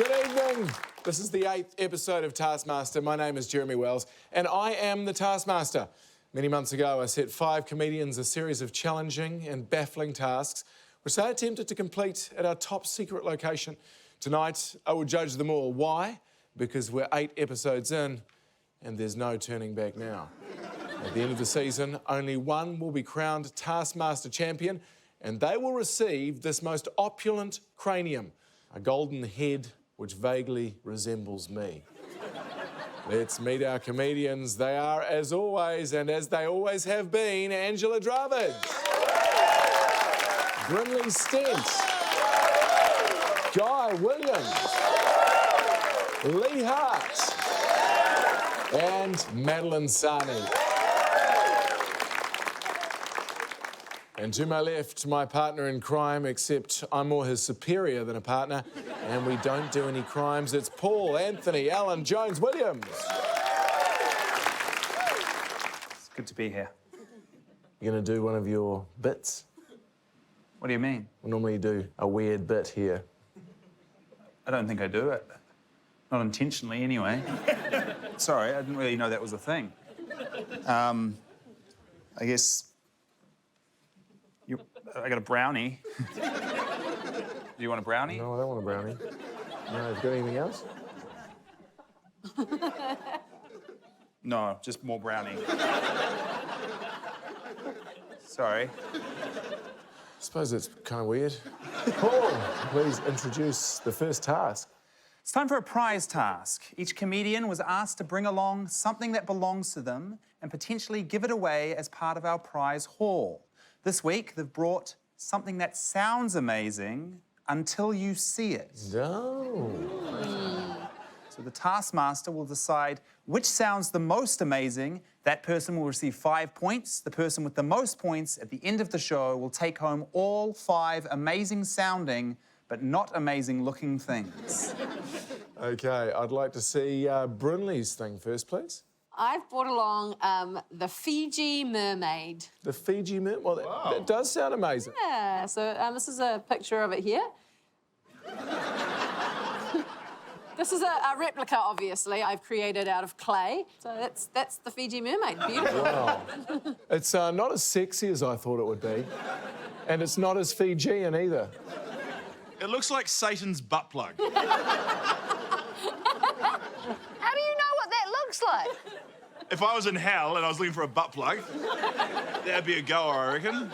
Good evening. This is the 8th episode of Taskmaster. My name is Jeremy Wells, and I am the Taskmaster. Many months ago, I set 5 comedians a series of challenging and baffling tasks, which they attempted to complete at our top secret location. Tonight, I will judge them all. Why? Because we're 8 episodes in, and there's no turning back now. At the end of the season, only one will be crowned Taskmaster champion, and they will receive this most opulent cranium, a golden head which vaguely resembles me. Let's meet our comedians. They are, as always, and as they always have been, Angela Dravid, Brinley Stent, Guy Williams, Leigh Hart, and Madeleine Sami. And to my left, my partner in crime, except I'm more his superior than a partner, and we don't do any crimes. It's Paul Anthony Alan Jones Williams. It's good to be here. You're going to do one of your bits? What do you mean? We normally do a weird bit here. I don't think I do it. Not intentionally, anyway. Sorry, I didn't really know that was a thing. I guess... I got a brownie. Do you want a brownie? No, I don't want a brownie. No, have you got anything else? No, just more brownie. Sorry. I suppose it's kind of weird. Paul, please introduce the first task. It's time for a prize task. Each comedian was asked to bring along something that belongs to them and potentially give it away as part of our prize haul. This week, they've brought something that sounds amazing until you see it. No. So the Taskmaster will decide which sounds the most amazing. That person will receive 5 points. The person with the most points at the end of the show will take home all 5 amazing sounding but not amazing looking things. OK, I'd like to see Brinley's thing first, please. I've brought along the Fiji mermaid. The Fiji mermaid? Well, that does sound amazing. Yeah, so this is a picture of it here. This is a replica, obviously, I've created out of clay. So that's the Fiji mermaid. Beautiful. Wow. It's not as sexy as I thought it would be. And it's not as Fijian either. It looks like Satan's butt plug. How do you know what that looks like? If I was in hell and I was looking for a butt plug, that'd be a goer, I reckon.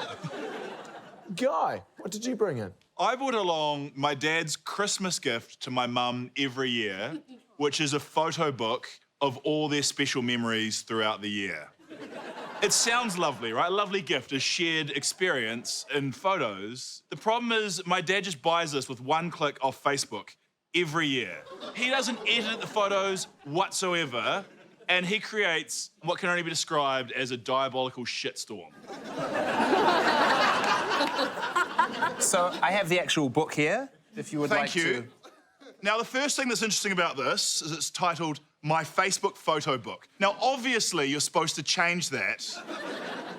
Guy, what did you bring in? I brought along my dad's Christmas gift to my mum every year, which is a photo book of all their special memories throughout the year. It sounds lovely, right? A lovely gift, a shared experience in photos. The problem is my dad just buys this with one click off Facebook every year. He doesn't edit the photos whatsoever, and he creates what can only be described as a diabolical shitstorm. So I have the actual book here, if you would like to... Thank you. Now, the first thing that's interesting about this is it's titled My Facebook Photo Book. Now, obviously, you're supposed to change that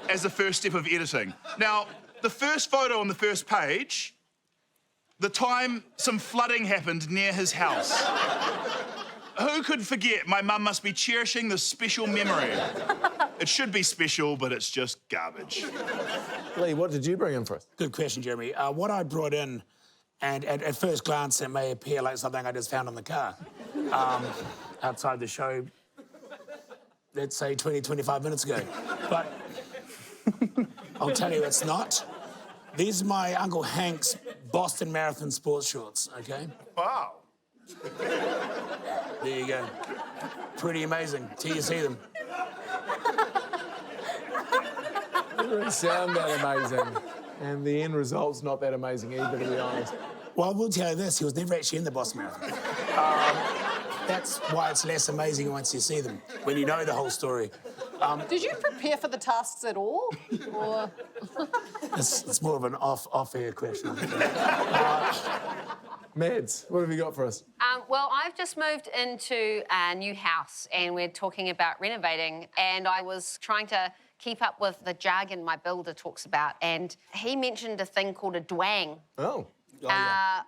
as the first step of editing. Now, the first photo on the first page, the time some flooding happened near his house. Who could forget? My mum must be cherishing this special memory. It should be special, but it's just garbage. Leigh, what did you bring in for us? Good question, Jeremy. What I brought in, and at first glance it may appear like something I just found in the car. Outside the show, let's say 20, 25 minutes ago. But I'll tell you it's not. These are my Uncle Hank's Boston Marathon sports shorts, OK? Wow. There you go. Pretty amazing till you see them. It doesn't sound that amazing. And the end result's not that amazing either, to be honest. Well, I will tell you this, he was never actually in the Boston Marathon. That's why it's less amazing once you see them, when you know the whole story. Did you prepare for the tasks at all? Or... It's more of an off-air question. Mads, what have you got for us? Well, I've just moved into a new house and we're talking about renovating, and I was trying to keep up with the jargon my builder talks about, and he mentioned a thing called a dwang. Oh.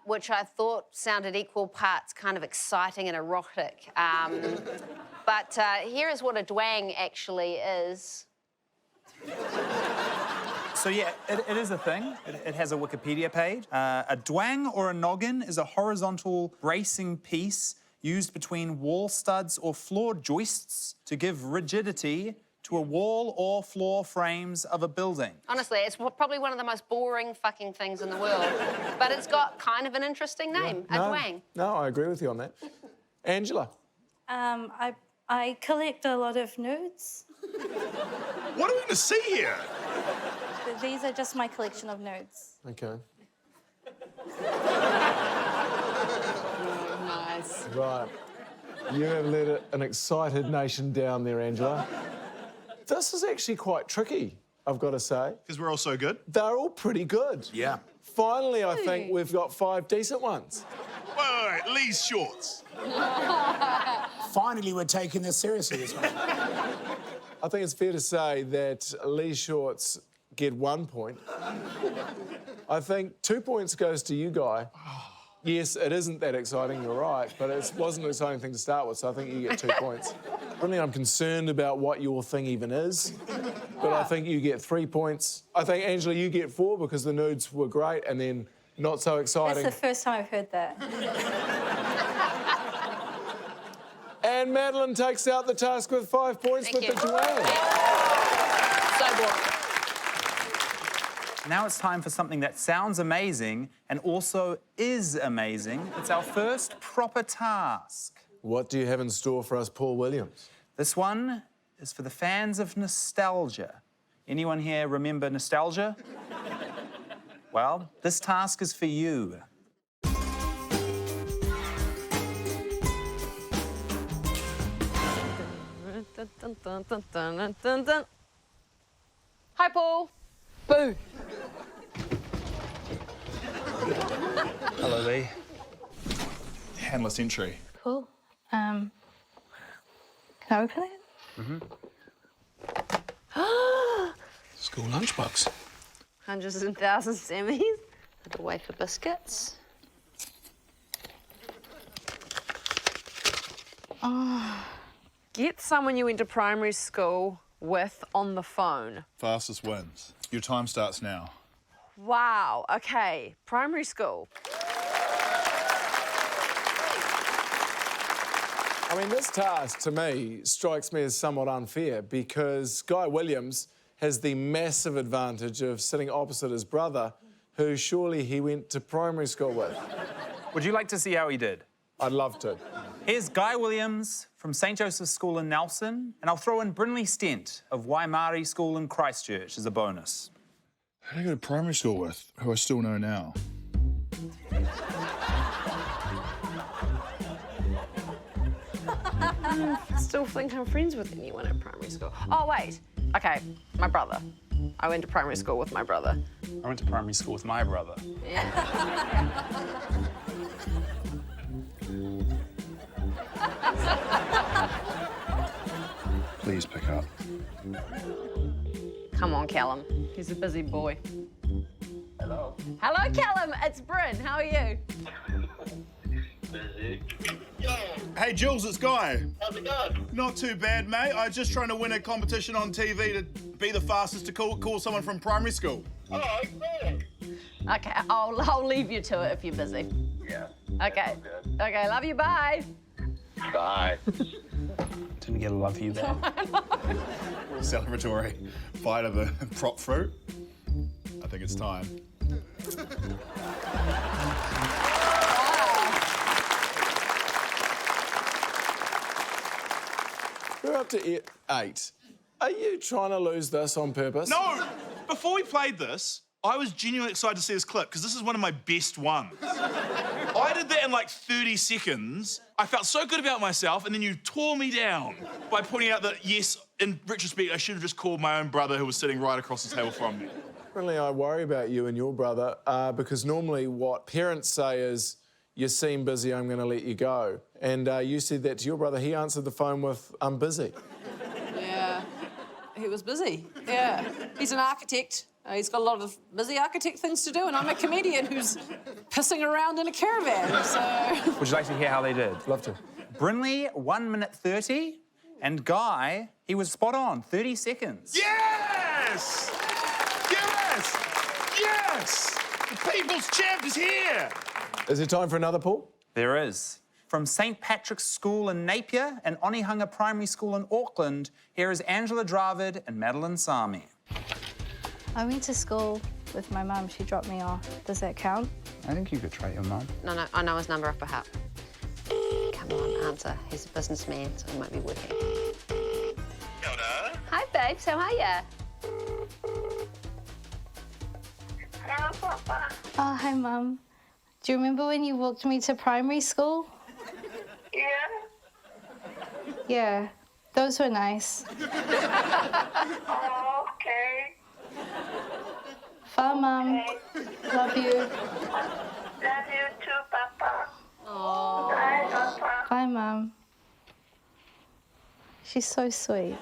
which I thought sounded equal parts kind of exciting and erotic. But here is what a dwang actually is. So yeah, it is a thing. It has a Wikipedia page. A dwang or a noggin is a horizontal bracing piece used between wall studs or floor joists to give rigidity to a wall or floor frames of a building. Honestly, it's probably one of the most boring fucking things in the world, but it's got kind of an interesting name, a dwang. No, I agree with you on that. Angela? I collect a lot of nudes. What are we going to see here? These are just my collection of nudes. Okay. Nice. Right. You have let an excited nation down there, Angela. This is actually quite tricky, I've got to say. Because we're all so good. They're all pretty good. Yeah. Finally, I think we've got 5 decent ones. Wait, Leigh's shorts. Finally, we're taking this seriously this one. I think it's fair to say that Leigh Shorts get 1 point. I think 2 points goes to you, Guy. Yes, it isn't that exciting, you're right, but it wasn't an exciting thing to start with, so I think you get 2 points. Really, I'm concerned about what your thing even is, but I think you get 3 points. I think, Angela, you get 4 because the nudes were great and then not so exciting. That's the first time I've heard that. And Madeleine takes out the task with 5 points Thank with you. the dwang. So boring. Now it's time for something that sounds amazing and also is amazing. It's our first proper task. What do you have in store for us, Paul Williams? This one is for the fans of nostalgia. Anyone here remember nostalgia? Well, this task is for you. Hi, Paul. Boo. Hello, Leigh. Handless entry. Cool. Can I open it? School lunchbox. Hundreds and thousands of Sammys. Little wafer biscuits. Get someone you went to primary school with on the phone. Fastest wins. Your time starts now. Wow, okay. Primary school. I mean, this task, to me, strikes me as somewhat unfair because Guy Williams has the massive advantage of sitting opposite his brother, who surely he went to primary school with. Would you like to see how he did? I'd love to. Here's Guy Williams from St Joseph's School in Nelson, and I'll throw in Brynley Stent of Waimari School in Christchurch as a bonus. Who did I go to primary school with, who I still know now? Still think I'm friends with anyone at primary school. Oh, wait. Okay, my brother. I went to primary school with my brother. I went to primary school with my brother. Please pick up. Come on, Callum. He's a busy boy. Hello. Hello, Callum. It's Bryn. How are you? Busy. Hey, Jules, it's Guy. How's it going? Not too bad, mate. I was just trying to win a competition on TV to be the fastest to call someone from primary school. Oh, great. Okay, I'll leave you to it if you're busy. Yeah. Okay. Good. Okay, love you. Bye. Bye. Didn't get a love you there. Celebratory fight of the prop fruit. I think it's time. We're up to 8. Are you trying to lose this on purpose? No! Before we played this, I was genuinely excited to see this clip because this is one of my best ones. I did that in like 30 seconds. I felt so good about myself, and then you tore me down by pointing out that, yes, in retrospect, I should have just called my own brother who was sitting right across the table from me. Really, I worry about you and your brother because normally what parents say is, you seem busy, I'm going to let you go. And you said that to your brother. He answered the phone with, I'm busy. Yeah, he was busy. Yeah, he's an architect. He's got a lot of busy architect things to do, and I'm a comedian who's pissing around in a caravan, so... Would you like to hear how they did? Love to. Brynley, 1 minute 30. And Guy, he was spot on, 30 seconds. Yes! Yes! Yes! The people's champ is here! Is it time for another pool? There is. From St. Patrick's School in Napier and Onehunga Primary School in Auckland, here is Angela Dravid and Madeleine Sami. I went to school with my mum. She dropped me off. Does that count? I think you could try your mum. No, I know his number off by heart. Come on, answer. He's a businessman, so he might be working. Hi, babes. How are ya? Hello, Papa. Oh, hi, Mum. Do you remember when you walked me to primary school? Yeah? Yeah, those were nice. Oh, okay. Bye, Mum. Love you. Love you too, Papa. Oh. Bye, Papa. Bye, Mum. She's so sweet.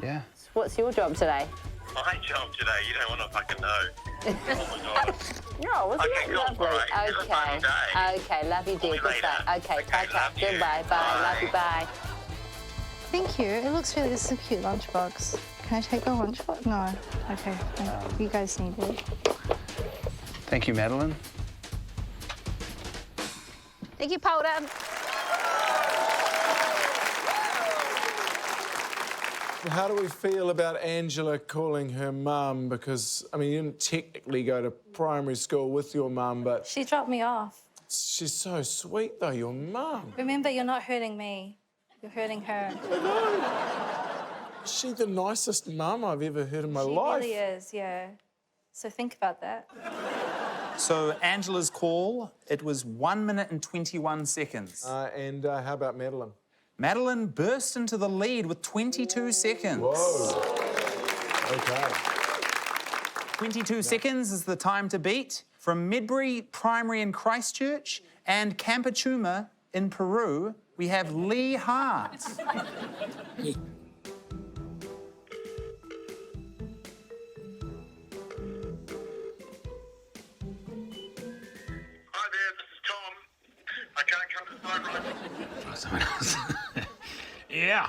Yeah. What's your job today? My job today, you don't want to fucking know. Oh my God. No, wasn't Okay, it cool, lovely? all right. Have a fun day. Okay, love you, dear. you Good later. stuff. Okay, Okay, ta-ta. love you. Goodbye. Bye. Love you. Bye. Thank you. It looks really... This is a cute lunchbox. Can I take the lunchbox? No. Okay. You guys need it. Thank you, Madeleine. Thank you, Polder. How do we feel about Angela calling her mum? Because, I mean, you didn't technically go to primary school with your mum, but She dropped me off. she's so sweet, though, your mum. Remember, you're not hurting me. You're hurting her. She's the nicest mum I've ever heard in my She life. really is, yeah. So think about that. So Angela's call, it was 1 minute and 21 seconds. And how about Madeleine? Madeleine burst into the lead with 22 seconds. Whoa. Okay. 22 seconds is the time to beat. From Medbury Primary in Christchurch and Campachuma in Peru, we have Leigh Hart. Hi there, this is Tom. I can't come to the phone right. Someone else. Yeah.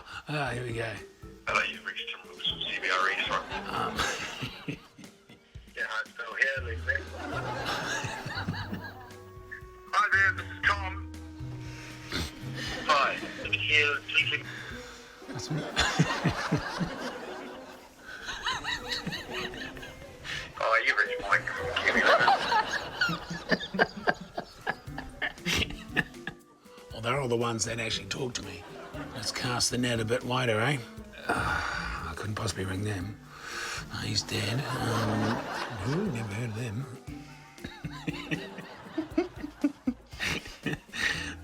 Here we go. Hello, you've reached him from CBRE, sorry. Yeah, hi, it's Bill here, Leslie. Hi there, this is Tom. Hi, let me hear tweeting. Oh, you've reached Mike. Give me that. Well, they're all the ones that actually talk to me. Let's cast the net a bit wider, eh? I couldn't possibly ring them. He's dead. Ooh, never heard of them.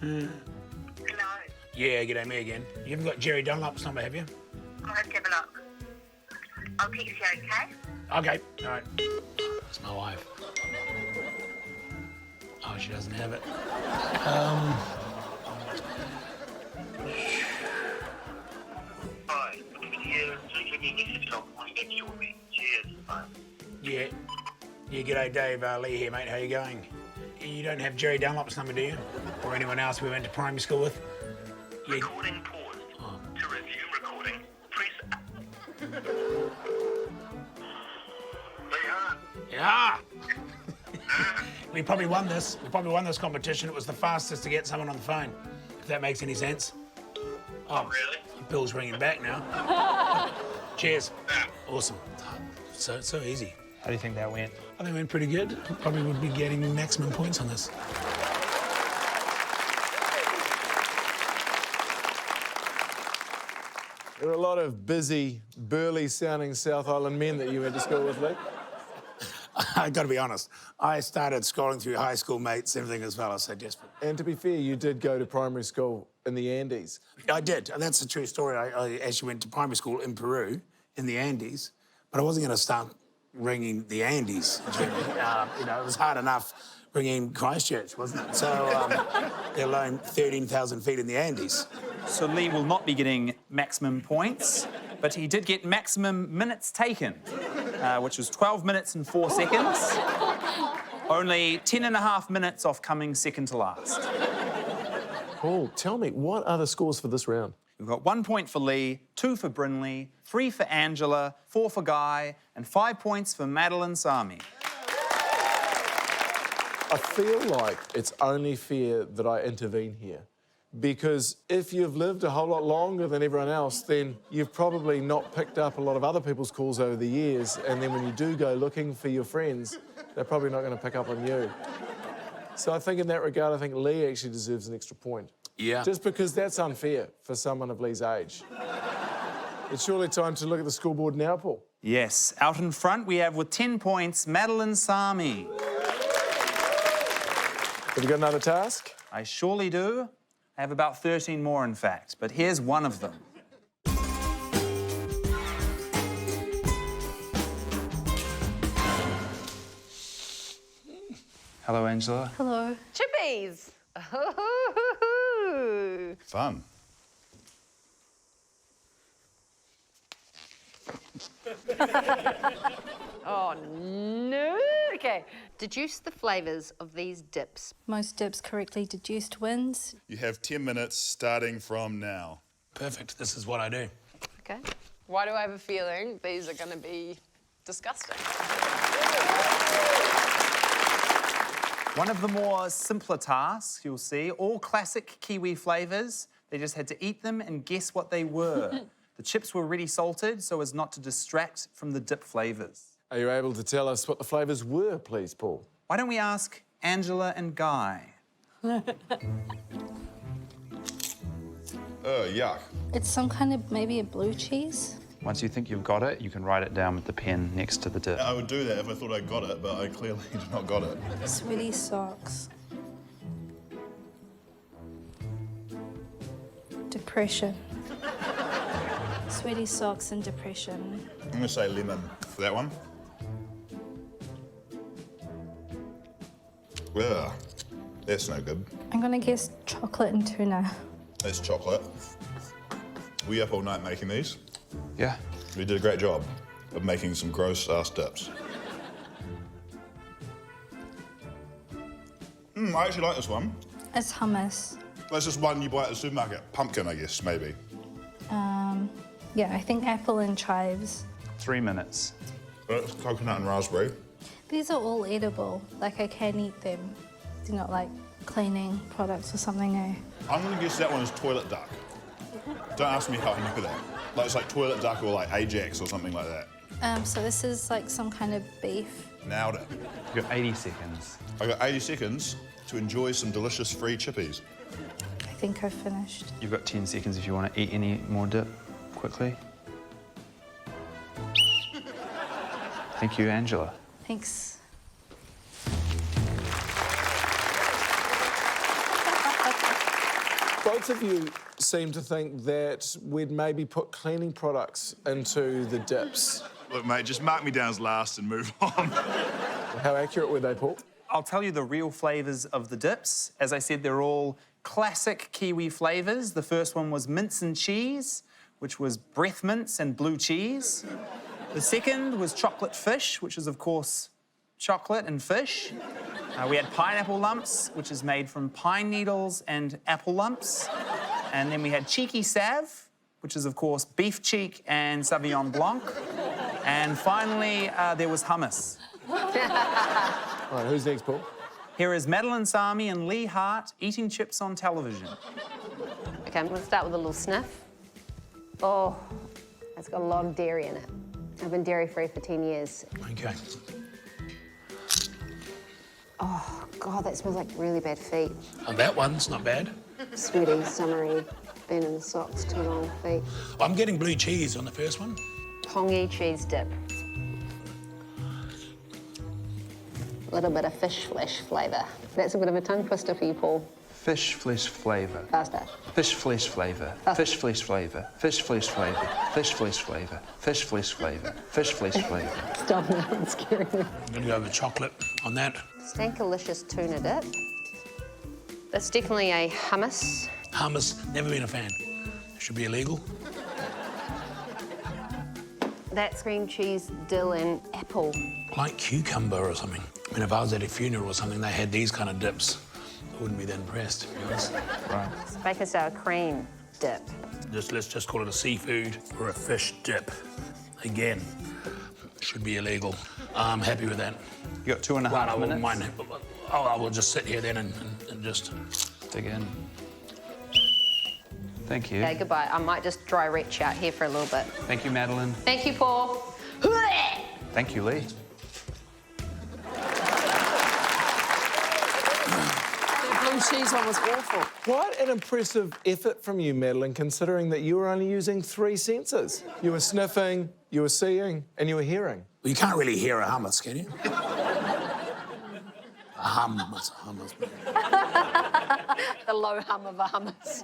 Hello. Yeah, g'day, me again. You haven't got Jerry Dunlop's number, have you? I'll have to have a look. I'll text you, okay? Okay, all right. That's my wife. Oh, she doesn't have it. Hi, let me hear tweeting me message and I'll call you back shortly. Cheers, bye. Yeah. Yeah, g'day, Dave. Leigh here, mate. How you going? You don't have Jerry Dunlop's number, do you? Or anyone else we went to primary school with? Yeah. Recording paused. To resume recording, press... Leigh Hart. Yeah. We probably won this. We probably won this competition. It was the fastest to get someone on the phone, if that makes any sense. Oh, really? Bill's ringing back now. Cheers. Awesome. So easy. How do you think that went? I think it went pretty good. Probably would be getting maximum points on this. There were a lot of busy, burly-sounding South Island men that you went to school with, Lee. I got to be honest. I started scrolling through high school mates, everything as well. I was so desperate. And to be fair, you did go to primary school in the Andes. I did. And that's a true story. I actually went to primary school in Peru, in the Andes, but I wasn't going to start ringing the Andes. You know, it was hard enough ringing Christchurch, wasn't it? So, let alone 13,000 feet in the Andes. So Leigh will not be getting maximum points, but he did get maximum minutes taken. which was 12 minutes and 4 seconds. Only 10.5 minutes off coming second to last. Paul, tell me, what are the scores for this round? We've got 1 point for Leigh, 2 for Brinley, 3 for Angela, 4 for Guy, and 5 points for Madeleine Sami. I feel like it's only fair that I intervene here. Because if you've lived a whole lot longer than everyone else, then you've probably not picked up a lot of other people's calls over the years, and then when you do go looking for your friends, they're probably not going to pick up on you. So I think in that regard, I think Leigh actually deserves an extra point. Yeah. Just because that's unfair for someone of Leigh's age. It's surely time to look at the scoreboard now, Paul. Yes, out in front we have with 10 points, Madeleine Sami. Have you got another task? I surely do. I have about 13 more, in fact, but here's one of them. Hello, Angela. Hello. Chippies! Fun. Oh, no. Okay. Deduce the flavours of these dips. Most dips correctly deduced wins. You have 10 minutes starting from now. Perfect. This is what I do. Okay. Why do I have a feeling these are going to be disgusting? One of the more simpler tasks, you'll see, all classic Kiwi flavours. They just had to eat them and guess what they were. The chips were already salted so as not to distract from the dip flavours. Are you able to tell us what the flavours were, please, Paul? Why don't we ask Angela and Guy? Yuck. It's some kind of maybe a blue cheese. Once you think you've got it, you can write it down with the pen next to the dip. I would do that if I thought I got it, but I clearly do not got it. Sweaty socks. Depression. Sweaty socks and depression. I'm going to say lemon for that one. Ugh, that's no good. I'm gonna guess chocolate and tuna. That's chocolate. Were you up all night making these? Yeah. We did a great job of making some gross-ass dips. I actually like this one. It's hummus. That's just one you buy at the supermarket. Pumpkin, I guess, maybe. Yeah, I think apple and chives. 3 minutes. It's coconut and raspberry. These are all edible. Like I can eat them. They're not like cleaning products or something. Eh? I'm gonna guess that one is toilet duck. Don't ask me how I know that. Like it's like toilet duck or like Ajax or something like that. So this is like some kind of beef. Nailed it. You've got 80 seconds. I got 80 seconds to enjoy some delicious free chippies. I think I've finished. You've got 10 seconds if you want to eat any more dip quickly. Thank you, Angela. Thanks. Both of you seem to think that we'd maybe put cleaning products into the dips. Look, mate, just mark me down as last and move on. How accurate were they, Paul? I'll tell you the real flavours of the dips. As I said, they're all classic Kiwi flavours. The first one was mince and cheese, which was breath mince and blue cheese. The second was chocolate fish, which is, of course, chocolate and fish. We had pineapple lumps, which is made from pine needles and apple lumps. And then we had cheeky salve, which is, of course, beef cheek and Sauvignon Blanc. And finally, there was hummus. All right, who's next, Paul? Here is Madeleine Sami and Leigh Hart eating chips on television. Okay, I'm going to start with a little sniff. Oh, it's got a lot of dairy in it. I've been dairy-free for 10 years. Okay. Oh, God, that smells like really bad feet. And that one's not bad. Sweaty, summery, been in the socks too long, feet. I'm getting blue cheese on the first one. Tongy cheese dip. A little bit of fish flesh flavour. That's a bit of a tongue twister for you, Paul. Fish flesh flavour. Faster. Fish flesh flavour. Fish flesh flavour. Fish flesh flavour. Fish flesh flavour. Fish flesh flavour. Fish flesh flavour. Stop now, it's scaring me. I'm gonna go with chocolate on that. Stankalicious tuna dip. That's definitely a hummus. Hummus, never been a fan. It should be illegal. That's cream cheese, dill, and apple. Like cucumber or something. I mean, if I was at a funeral or something, they had these kind of dips, I wouldn't be that impressed, to be honest. Right. It's bacon sour cream dip. Let's just call it a seafood or a fish dip. Again, should be illegal. I'm happy with that. You got 2.5 I wouldn't minutes. mind. I will just sit here then and just... Dig in. Thank you. Okay, goodbye. I might just dry retch out here for a little bit. Thank you, Madeleine. Thank you, Paul. Thank you, Leigh. The blue cheese one was awful. Quite an impressive effort from you, Madeleine, considering that you were only using 3 senses. You were sniffing, you were seeing, and you were hearing. Well, you can't really hear a hummus, can you? A hummus, a hummus. The low hum of a hummus.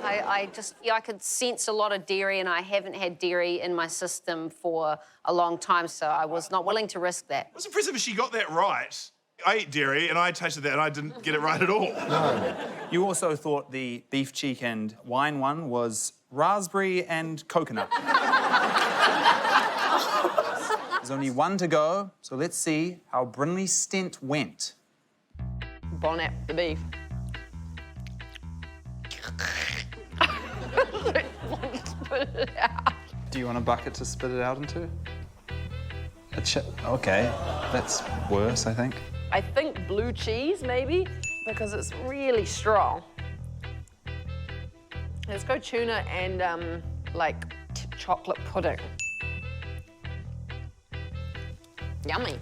I could sense a lot of dairy, and I haven't had dairy in my system for a long time, so I was not willing to risk that. What's impressive is she got that right. I eat dairy, and I tasted that, and I didn't get it right at all. You also thought the beef cheek and wine one was raspberry and coconut. There's only one to go, so let's see how Brynleigh's stint went. Bon app the beef. Do you want a bucket to spit it out into? A chip. Okay, that's worse, I think. I think blue cheese, maybe, because it's really strong. Let's go tuna and, like, chocolate pudding. Yummy.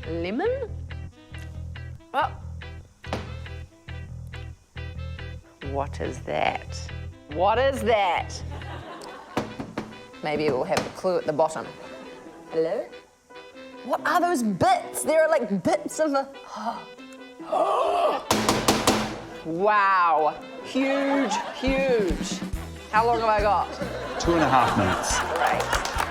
Lemon? Oh. What is that? What is that? Maybe it will have a clue at the bottom. Hello? What are those bits? There are like bits of a... Wow. Huge, huge. How long have I got? 2.5 minutes. Great.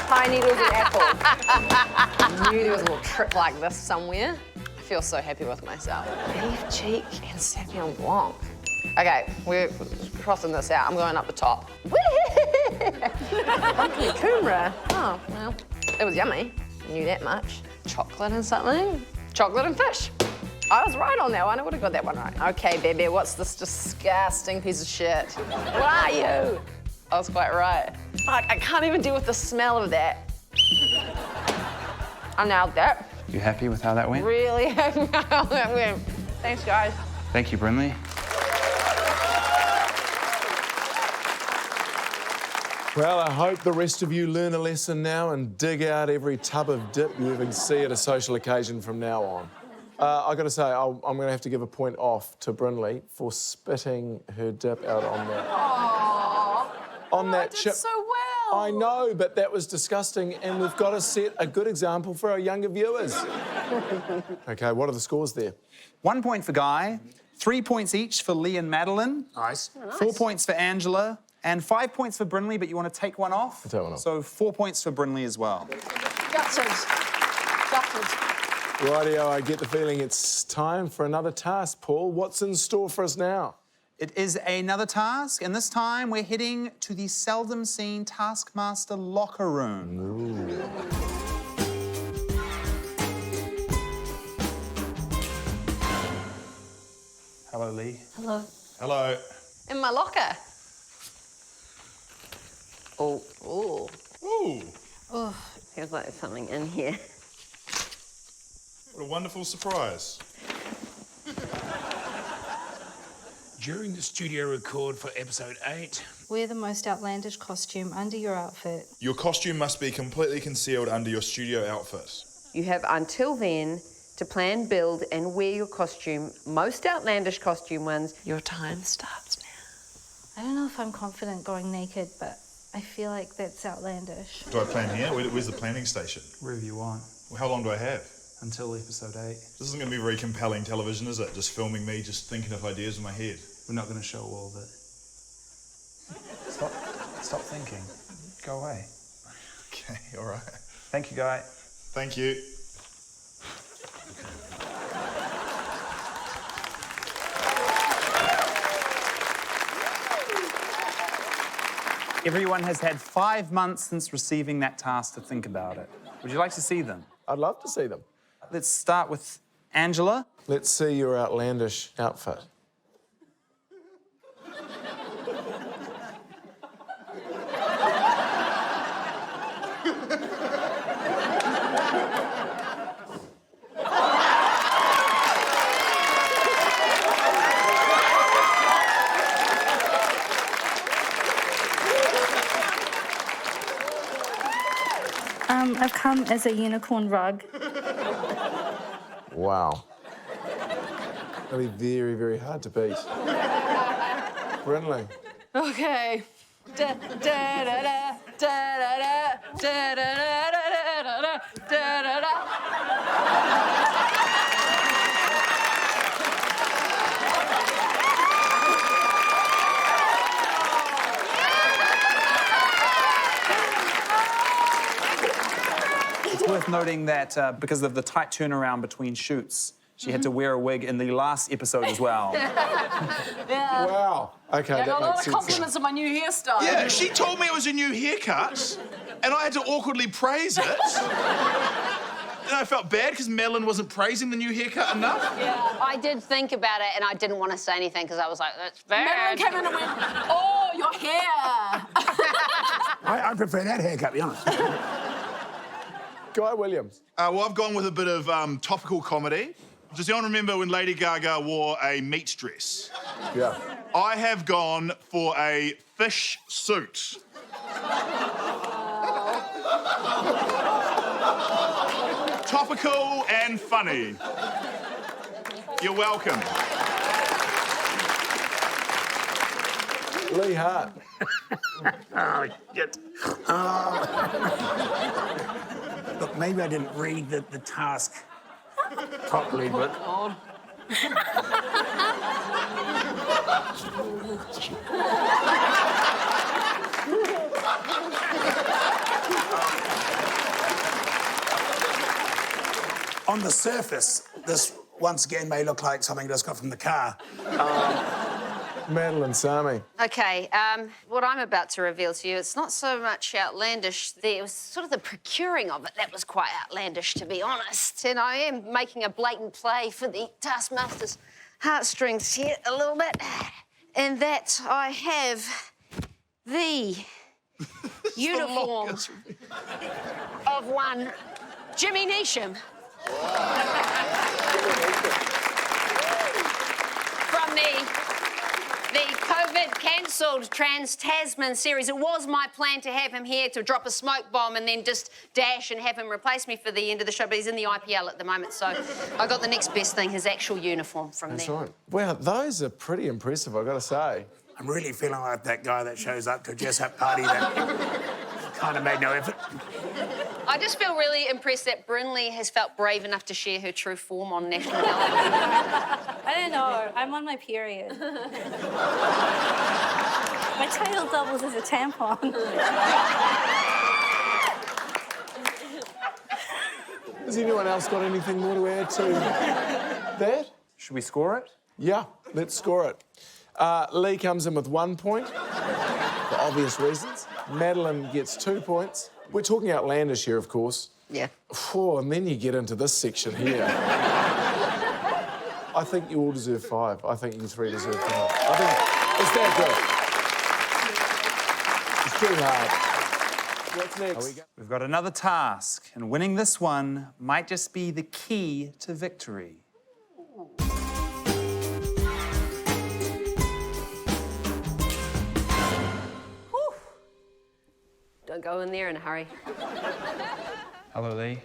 Pine needles and apple. I knew there was a little trick like this somewhere. I feel so happy with myself. Beef cheek and sauvignon blanc. Okay, we're crossing this out. I'm going up the top. Pumpkin kumara. Oh, well, it was yummy. I knew that much. Chocolate and something? Chocolate and fish. I was right on that one. I would have got that one right. Okay, baby, what's this disgusting piece of shit? What are you? I was quite right. I can't even deal with the smell of that. I nailed that. You happy with how that went? Really happy how that went. Thanks, guys. Thank you, Brynleigh. Well, I hope the rest of you learn a lesson now and dig out every tub of dip you ever see at a social occasion from now on. I got to say, I'm going to have to give a point off to Brynleigh for spitting her dip out on that. Aww. On that I did chip. so well. I know, but that was disgusting, and we've got to set a good example for our younger viewers. Okay, what are the scores there? 1 point for Guy, 3 points each for Leigh and Madeleine. Nice. 4 points for Angela, and 5 points for Brynleigh, but you want to take one off? I'll take one off. So 4 points for Brynleigh as well. Gutted. Gutted. Rightio, I get the feeling it's time for another task, Paul. What's in store for us now? It is another task, and this time we're heading to the seldom seen Taskmaster locker room. Ooh. Hello, Leigh. Hello. Hello. In my locker. Oh, ooh. Ooh, Oh, feels like there's something in here. what a wonderful surprise. During the studio record for episode 8, Wear the most outlandish costume under your outfit. Your costume must be completely concealed under your studio outfit. You have until then to plan, build, and wear your costume. Most outlandish costume ones. Your time starts now. I don't know if I'm confident going naked, but I feel like that's outlandish. Do I plan here? Where's the planning station? Wherever you want, Well, how long do I have? until episode 8. This isn't going to be very compelling television, is it? Just filming me just thinking of ideas in my head. We're not going to show all of it. Stop thinking. Go away. Okay, all right. Thank you, Guy. Thank you. Everyone has had 5 months since receiving that task to think about it. Would you like to see them? I'd love to see them. Let's start with Angela. Let's see your outlandish outfit. I've come as a unicorn rug. Wow. That'll be very, very hard to beat. Brinley. Okay. Da, da, da, da, da, da, da, da, da, da, da, da, da. It's worth noting that because of the tight turnaround between shoots, she had to wear a wig in the last episode as well. Yeah. Wow. Okay, I got that a lot makes of sense. compliments on my new hairstyle. Yeah, she told me it was a new haircut, and I had to awkwardly praise it. And I felt bad because Madeleine wasn't praising the new haircut enough. Yeah. I did think about it, and I didn't want to say anything because I was like, that's bad. Madeleine came in and went, oh, your hair. I prefer that haircut, to be honest. Guy Williams. Well, I've gone with a bit of topical comedy. Does anyone remember when Lady Gaga wore a meat dress? Yeah. I have gone for a fish suit. Topical and funny. You're welcome. Leigh Hart. Oh, shit. Look, maybe I didn't read the task properly, but... God. On the surface, this once again may look like something just got from the car. Madeleine Sami. Okay, what I'm about to reveal to you, it's not so much outlandish. It was sort of the procuring of it that was quite outlandish, to be honest. And I am making a blatant play for the Taskmaster's heartstrings here a little bit. And that I have the uniform of one Jimmy Neesham. From the COVID cancelled Trans-Tasman series. It was my plan to have him here to drop a smoke bomb and then just dash and have him replace me for the end of the show, but he's in the IPL at the moment, so I got the next best thing, his actual uniform from That's there. right. Wow, those are pretty impressive, I've got to say. I'm really feeling like that guy that shows up to a dress-up party that kind of made no effort. I just feel really impressed that Brinley has felt brave enough to share her true form on national television. I don't know. I'm on my period. My tail doubles as a tampon. Has anyone else got anything more to add to that? Should we score it? Yeah, let's score it. Leigh comes in with 1 point, for obvious reasons. Madeleine gets 2 points. We're talking outlandish here, of course. Yeah. Oh, and then you get into this section here. I think you all deserve 5. I think you 3 deserve 5. I think it's that good. It's too hard. What's next? We've got another task, and winning this one might just be the key to victory. Don't go in there in a hurry. Hello, Leigh.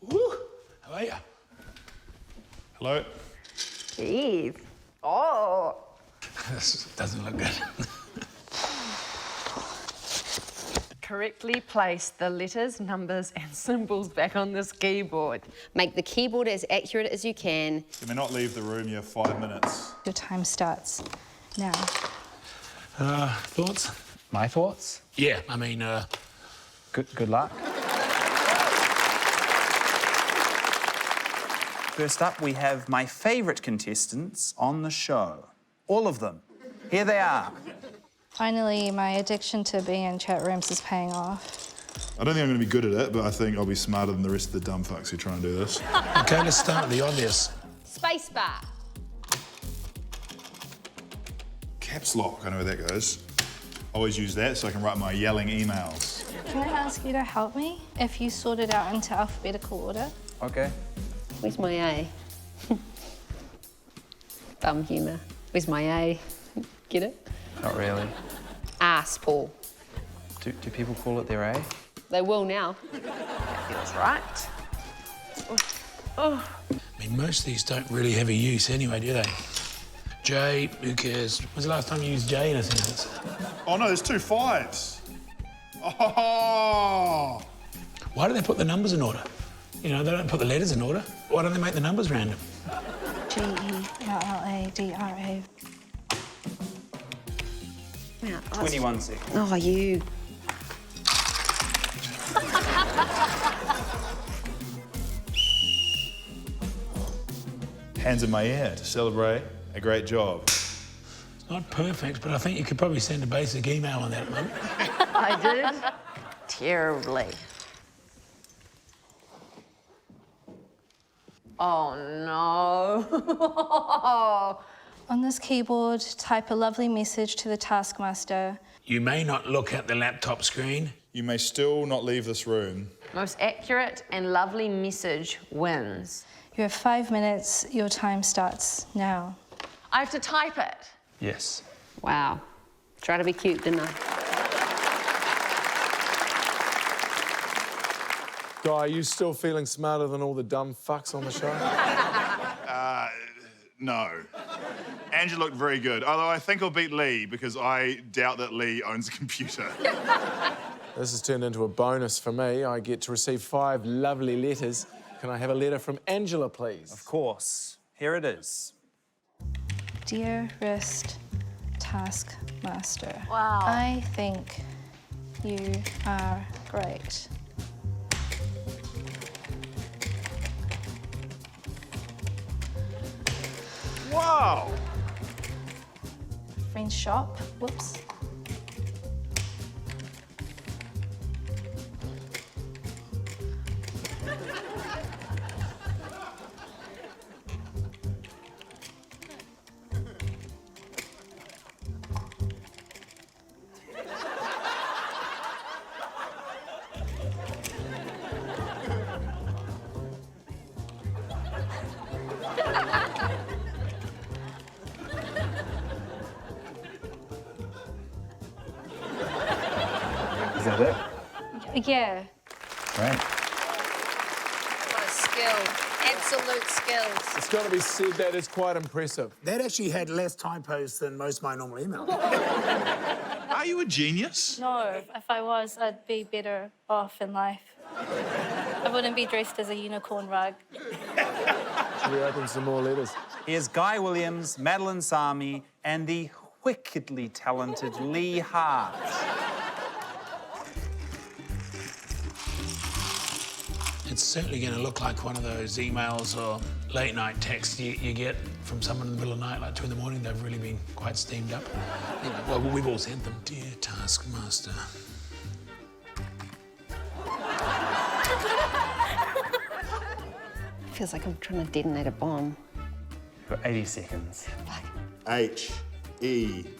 Woo! How are you? Hello. Jeez. Oh. This doesn't look good. Correctly place the letters, numbers, and symbols back on this keyboard. Make the keyboard as accurate as you can. You may not leave the room. You have 5 minutes. Your time starts now. Thoughts? My thoughts? Yeah, I mean, Good luck. First up, we have my favourite contestants on the show. All of them. Here they are. Finally, my addiction to being in chat rooms is paying off. I don't think I'm going to be good at it, but I think I'll be smarter than the rest of the dumb fucks who try and do this. Okay, let's start with the obvious. Spacebar. Caps lock, I know where that goes. Always use that so I can write my yelling emails. Can I ask you to help me if you sort it out into alphabetical order? Okay. Where's my A? Dumb humour. Where's my A? Get it? Not really. Ass, Paul. Do people call it their A? They will now. Feels right. I mean, most of these don't really have a use anyway, do they? J, who cares? When's the last time you used J in a sentence? Oh no, there's 2 5s. Oh! Why do they put the numbers in order? You know, they don't put the letters in order. Why don't they make the numbers random? G-E-L-L-A-D-R-A. Yeah, 21 seconds. Oh, you. Hands in my ear to celebrate a great job. It's not perfect, but I think you could probably send a basic email on that at the moment. I did terribly. Oh no. On this keyboard, type a lovely message to the Taskmaster. You may not look at the laptop screen. You may still not leave this room. Most accurate and lovely message wins. You have 5 minutes. Your time starts now. I have to type it. Yes. Wow. Try to be cute, didn't I? Guy, are you still feeling smarter than all the dumb fucks on the show? No. Angela looked very good, although I think I'll beat Leigh because I doubt that Leigh owns a computer. This has turned into a bonus for me. I get to receive 5 lovely letters. Can I have a letter from Angela, please? Of course. Here it is. Dearest Taskmaster. Wow. I think you are great. Wow! Friend's shop. Whoops. Is that it? Yeah. Right. What a skill. Absolute skills. It's got to be said that is quite impressive. That actually had less typos than most of my normal emails. Are you a genius? No, if I was, I'd be better off in life. I wouldn't be dressed as a unicorn rug. Should we open some more letters? Here's Guy Williams, Madeleine Sami, and the wickedly talented Leigh Hart. It's certainly going to look like one of those emails or late night texts you get from someone in the middle of the night, like 2 in the morning. They've really been quite steamed up. You know, well, we've all sent them. Dear Taskmaster. Feels like I'm trying to detonate a bomb. You've got 80 seconds. H-E-L-L.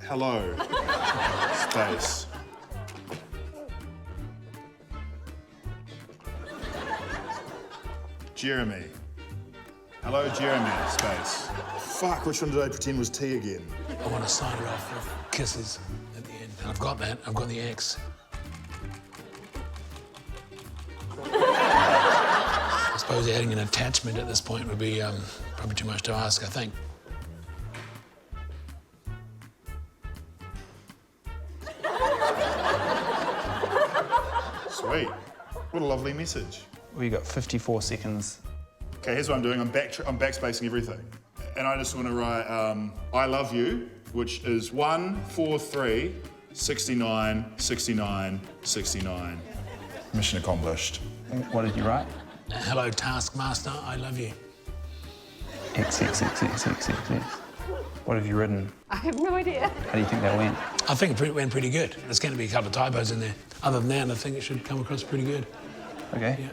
Hello. Space. Jeremy. Hello, Jeremy. Space. Fuck, which one did I pretend was T again? I want to sign it off with kisses at the end. And I've got that. I've got the X. I suppose adding an attachment at this point would be probably too much to ask, I think. Sweet. What a lovely message. We got 54 seconds. Okay, here's what I'm doing. I'm backspacing everything. And I just want to write, I love you, which is 1, 4, 3, 69, 69, 69. Mission accomplished. What did you write? Hello, Taskmaster. I love you. X, X, X, X, X, X, X. What have you written? I have no idea. How do you think that went? I think it went pretty good. There's going to be a couple of typos in there. Other than that, I think it should come across pretty good. Okay. Yeah.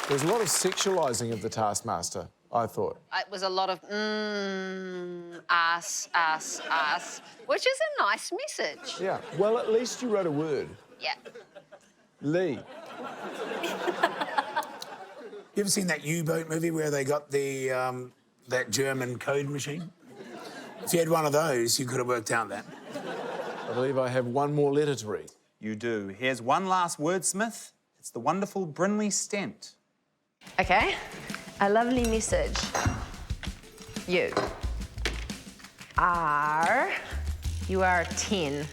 There's a lot of sexualising of the Taskmaster, I thought. It was a lot of ass, which is a nice message. Yeah, well, at least you wrote a word. Yeah. Leigh. You ever seen that U-boat movie where they got the that German code machine? If you had one of those, you could have worked out that. I believe I have one more letter to read. You do. Here's one last wordsmith. It's the wonderful Brinley Stent. Okay. A lovely message. You are 10,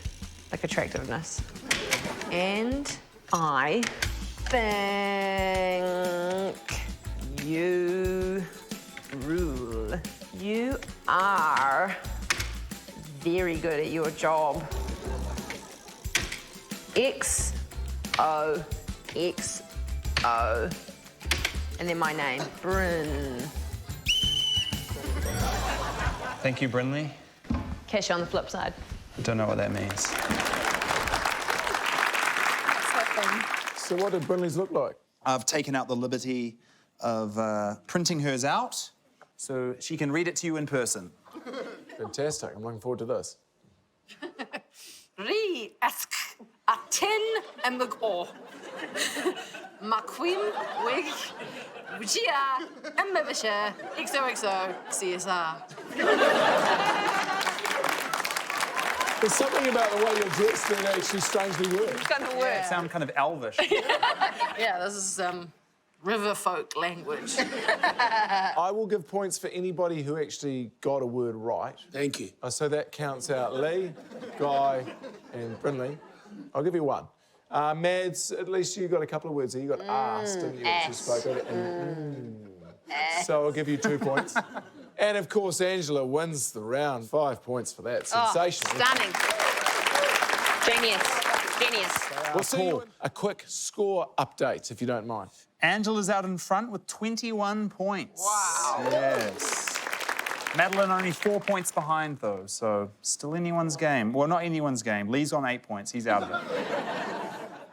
like attractiveness. And I think you rule. You are very good at your job. XOXO. And then my name, Bryn. Thank you, Brinley. Catch you on the flip side. I don't know what that means. So what did Brinley's look like? I've taken out the liberty of printing hers out so she can read it to you in person. Fantastic, I'm looking forward to this. Ri ask a tin and McGaw. McQueen wig. Gia and Mibisha. XOXO CSR. There's something about the way you're dressed that actually strangely works. Kind of work. It sounds kind of elvish. Yeah, this is river folk language. I will give points for anybody who actually got a word right. Thank you. So that counts out Leigh, Guy, and Brinley. I'll give you one. Mads, at least you got a couple of words there. You got ass, didn't you? Which you spoke of. So I'll give you 2 points. And of course, Angela wins the round. 5 points for that. Sensational. Stunning. Genius. We'll see you in a quick score update, if you don't mind. Angela's out in front with 21 points. Wow. Yes. Madeleine only 4 points behind, though, so still anyone's game. Well, not anyone's game. Leigh's on 8 points. He's out of it.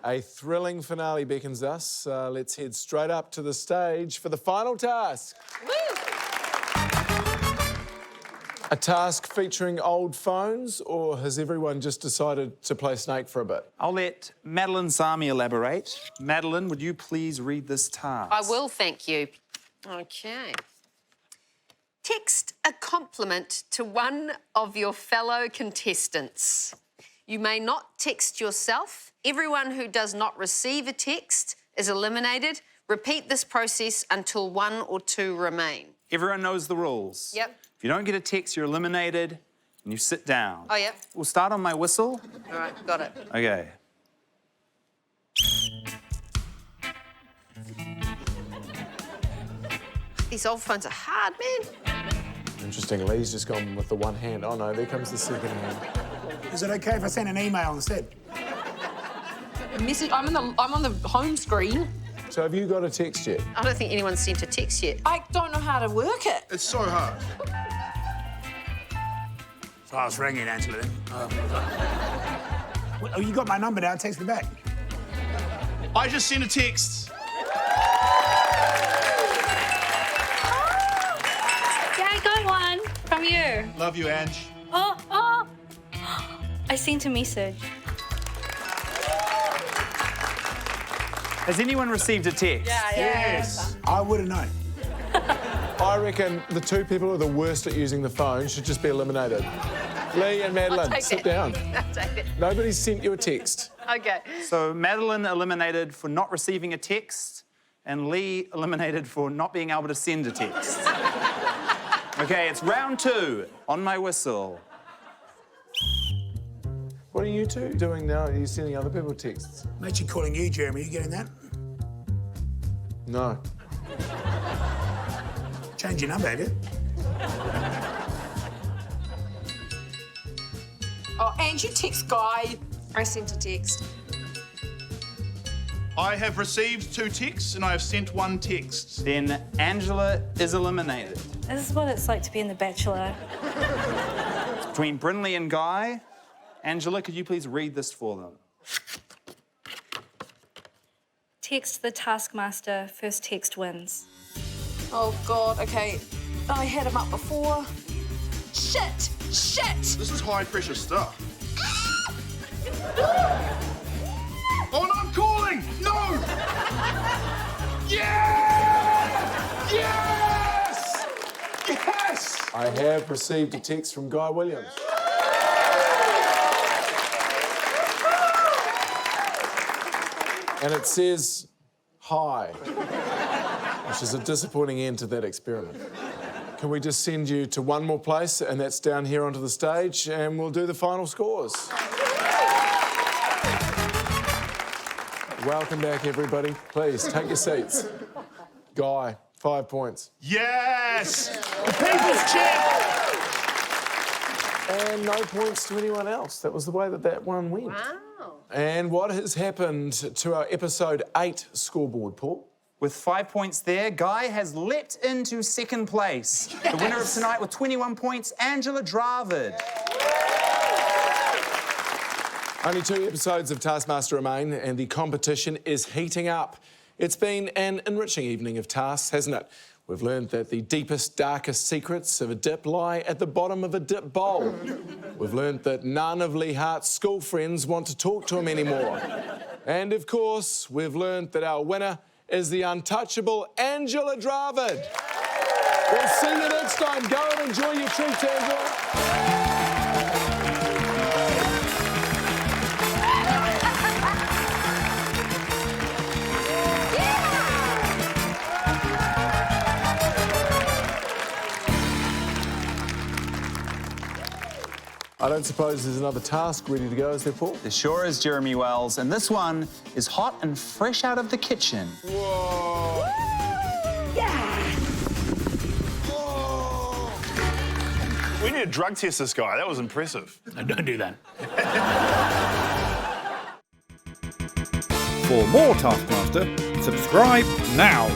A thrilling finale beckons us. Let's head straight up to the stage for the final task. Woo! A task featuring old phones, or has everyone just decided to play Snake for a bit? I'll let Madeleine Sami elaborate. Madeleine, would you please read this task? I will, thank you. Okay. Text a compliment to one of your fellow contestants. You may not text yourself. Everyone who does not receive a text is eliminated. Repeat this process until 1 or 2 remain. Everyone knows the rules. Yep. If you don't get a text, you're eliminated and you sit down. Oh, yep. We'll start on my whistle. All right, got it. Okay. These old phones are hard, man. Interesting, Leigh's just gone with the one hand. Oh no, there comes the second hand. Is it okay if I send an email instead? A message. I'm on the home screen. So have you got a text yet? I don't think anyone's sent a text yet. I don't know how to work it. It's so hard. So I was ringing Angela then. Oh, you got my number now. Text me back. I just sent a text. Yeah, I got one from you. Love you, Ange. Oh. I sent a message. Has anyone received a text? Yes. I would have known. I reckon the 2 people who are the worst at using the phone should just be eliminated. Leigh and Madeleine, sit down. I'll take it. Nobody's sent you a text. Okay. So Madeleine eliminated for not receiving a text and Leigh eliminated for not being able to send a text. Okay, it's round 2 on my whistle. What are you two doing now? Are you sending other people texts? I'm actually calling you, Jeremy. You getting that? No. Change your number, have you? Oh, and you text Guy. I sent a text. I have received 2 texts and I have sent 1 text. Then Angela is eliminated. This is what it's like to be in The Bachelor. Between Brinley and Guy, Angela, could you please read this for them? Text the Taskmaster, first text wins. Oh, God, okay. I had him up before. Shit! Shit! This is high pressure stuff. Oh, no, I'm calling! No! Yes! Yes! Yes! I have received a text from Guy Williams. And it says, hi, which is a disappointing end to that experiment. Can we just send you to one more place, and that's down here onto the stage, and we'll do the final scores. Welcome back, everybody. Please, take your seats. Guy, 5 points. Yes! The people's champ! And no points to anyone else. That was the way that one went. Wow. And what has happened to our episode 8 scoreboard, Paul? With 5 points there, Guy has leapt into second place. Yes. The winner of tonight with 21 points, Angela Dravid. Only 2 episodes of Taskmaster remain, and the competition is heating up. It's been an enriching evening of tasks, hasn't it? We've learned that the deepest, darkest secrets of a dip lie at the bottom of a dip bowl. We've learned that none of Leigh Hart's school friends want to talk to him anymore. And of course, we've learned that our winner is the untouchable Angela Dravid. We'll see you next time. Go and enjoy your treats, Angela. I don't suppose there's another task ready to go, is there, Paul? There sure is, Jeremy Wells, and this one is hot and fresh out of the kitchen. Whoa! Yeah! Whoa. We need to drug test this guy. That was impressive. No, don't do that. For more Taskmaster, subscribe now.